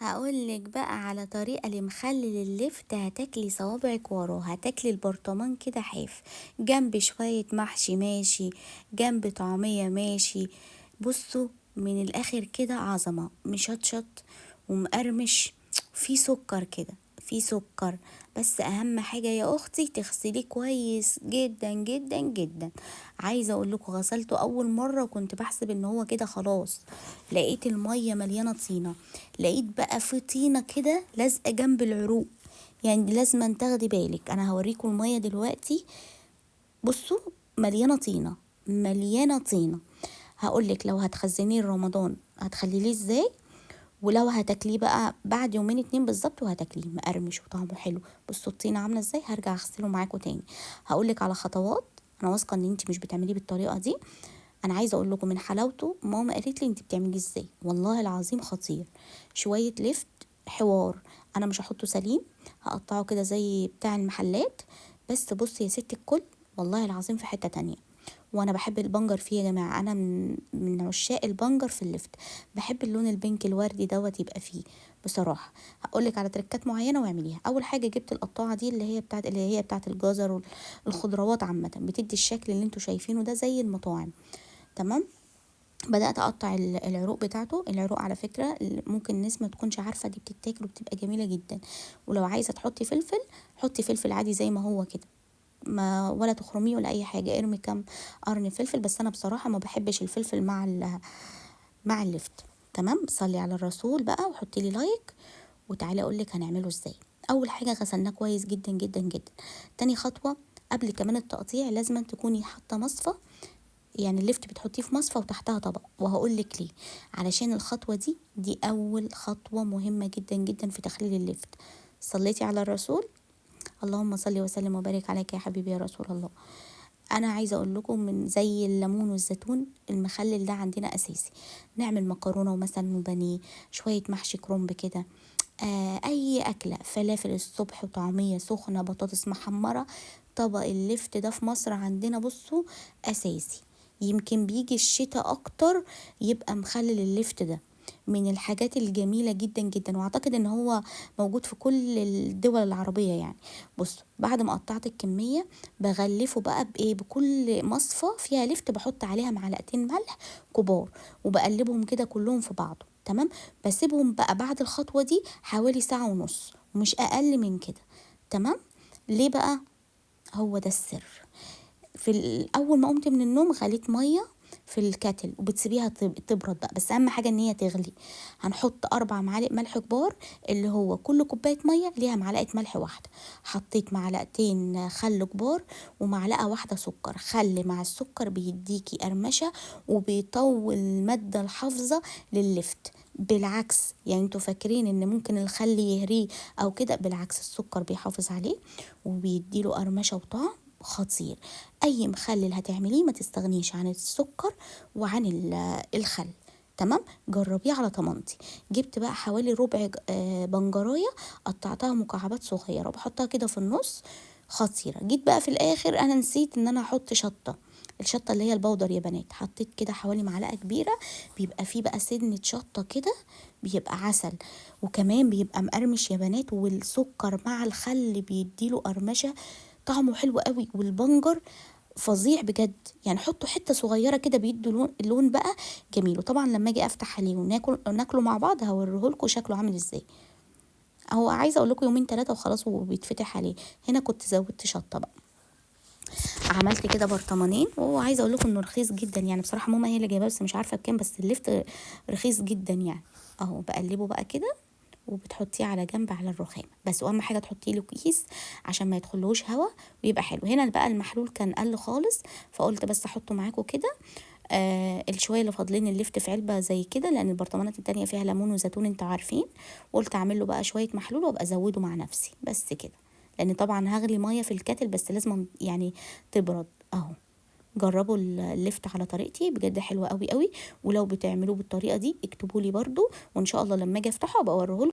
هقولك بقى على طريقة لمخلل اللفت هتاكلي صوابعك وراه، هتاكلي البرطمان كده حاف، جنب شوية محشي ماشي، جنب طعمية ماشي. بصوا، من الاخر كده عظمة، مشطشط ومقرمش، في سكر كده، في سكر. بس اهم حاجة يا اختي تغسليه كويس جدا جدا جدا. عايزة اقول لكم غسلته اول مرة وكنت بحسب ان هو كده خلاص، لقيت المية مليانة طينة، لقيت بقى في طينة كده لازقة جنب العروق. يعني لازم تاخدي بالك، انا هوريكم المية دلوقتي. بصوا، مليانة طينة، مليانة طينة. هقولك لو هتخزنيه رمضان هتخليه ازاي، ولو هتاكليه بقى بعد يومين اتنين بالظبط وهتاكليه مقرمش وطعمه حلو. بصوا الطينة عاملة ازاي، هرجع اغسله معاكم تاني. هقولك على خطوات، انا واثقة ان انت مش بتعمليه بالطريقة دي. انا عايزه اقول لكم من حلاوته، ماما قالت لي انت بتعمليه ازاي، والله العظيم خطير. شويه لفت، حوار. انا مش هحطه سليم، هقطعه كده زي بتاع المحلات. بس بصي يا ست الكل، والله العظيم في حته تانية. وانا بحب البنجر فيه يا جماعه، انا من عشاق البنجر في اللفت. بحب اللون البينك الوردي دوت يبقى فيه. بصراحه هقولك على تركات معينه واعمليها. اول حاجه جبت القطاعه دي اللي هي بتاعت الجزر والخضروات عامه، بتدي الشكل اللي انتوا شايفينه ده زي المطاعم. تمام. بدأت أقطع العروق بتاعته. العروق على فكرة ممكن الناس ما تكونش عارفة دي بتتاكل وبتبقى جميلة جدا. ولو عايزة تحطي فلفل، حطي فلفل عادي زي ما هو كده، ما ولا تخرميه ولا أي حاجة، ارمي كام قرن فلفل. بس أنا بصراحة ما بحبش الفلفل مع اللفت. تمام. صلي على الرسول بقى وحطي لي لايك، وتعالي أقولك هنعمله ازاي. أول حاجة غسلناه كويس جدا جدا جدا. تاني خطوة، قبل كمان التقطيع لازم تكوني حاطة مصفى. يعني اللفت بتحطيه في مصفى وتحتها طبق، وهقول لك ليه. علشان الخطوه دي اول خطوه مهمه جدا جدا في تخليل اللفت. صليتي على الرسول؟ اللهم صل وسلم وبارك عليك يا حبيبي يا رسول الله. انا عايزه اقول لكم من زي الليمون والزيتون، المخلل ده عندنا اساسي. نعمل مكرونه ومثلا وبانيه، شويه محشي كرنب كده، اي اكله، فلافل الصبح وطعميه سخنه، بطاطس محمره. طبق اللفت ده في مصر عندنا بصوا اساسي. يمكن بيجي الشتاء اكتر يبقى مخلل اللفت ده من الحاجات الجميلة جدا جدا، واعتقد ان هو موجود في كل الدول العربية يعني. بص، بعد ما قطعت الكمية بغلفه بقى بايه، بكل مصفى فيها لفت بحط عليها معلقتين ملح كبار، وبقلبهم كده كلهم في بعض. تمام. بسيبهم بقى بعد الخطوة دي حوالي ساعة ونص، ومش اقل من كده. تمام. ليه بقى؟ هو ده السر. اول ما قمت من النوم غليت ميه في الكاتل وبتسيبيها تبرد بقى، بس اهم حاجه ان هي تغلي. هنحط 4 معالق ملح كبار، اللي هو كل كوبايه ميه ليها معلقه ملح واحده. حطيت معلقتين خل كبار ومعلقه واحده سكر. خل مع السكر بيديكي قرمشه وبيطول الماده الحافظه لللفت. بالعكس، يعني انتوا فاكرين ان ممكن الخل يهريه او كده، بالعكس السكر بيحافظ عليه وبيديله قرمشه وطعم خطير. اي مخلل هتعمليه ما تستغنيش عن السكر وعن الخل. تمام. جربيه على ضمانتي. جبت بقى حوالي ربع بنجرايه، قطعتها مكعبات صغيره وبحطها كده في النص. خطيره. جيت بقى في الاخر انا نسيت ان انا احط شطه. الشطه اللي هي البودر يا بنات، حطيت كده حوالي معلقه كبيره. بيبقى فيه بقى سنه شطه كده، بيبقى عسل. وكمان بيبقى مقرمش يا بنات، والسكر مع الخل بيديله قرمشه، طعمه حلو قوي. والبنجر فظيع بجد، يعني حطوا حته صغيره كده بيدوا لون بقى جميل. وطبعا لما اجي افتح عليه وناكله مع بعض هوريهولكوا شكله عامل ازاي. هو عايزه اقول لكم يومين 3 وخلاص وبيتفتح عليه. هنا كنت زودت شطه بقى. عملت كده برطمانين، وعايزه اقول لكم انه رخيص جدا يعني. بصراحه ماما هي اللي جايباه بس مش عارفه بكام، بس اللفت رخيص جدا يعني. اهو بقلبه بقى كده وبتحطيه على جنب على الرخام بس. واهم حاجه تحطي له كيس عشان ما يدخلوش هوا ويبقى حلو. هنا بقى المحلول كان قل خالص، فقلت بس احطه معاكم كده. الشويه اللي فاضلين اللفت في علبه زي كده، لان البرطمانات التانية فيها ليمون وزيتون انتوا عارفين. قلت اعمل له بقى شويه محلول وابقى ازوده مع نفسي بس كده، لان طبعا هغلي ميه في الكاتل بس لازم يعني تبرد. اهو جربوا اللفت على طريقتي بجد حلوه قوي قوي. ولو بتعملوه بالطريقه دي اكتبوا لي برده، وان شاء الله لما اجي افتحه ابقى اوريه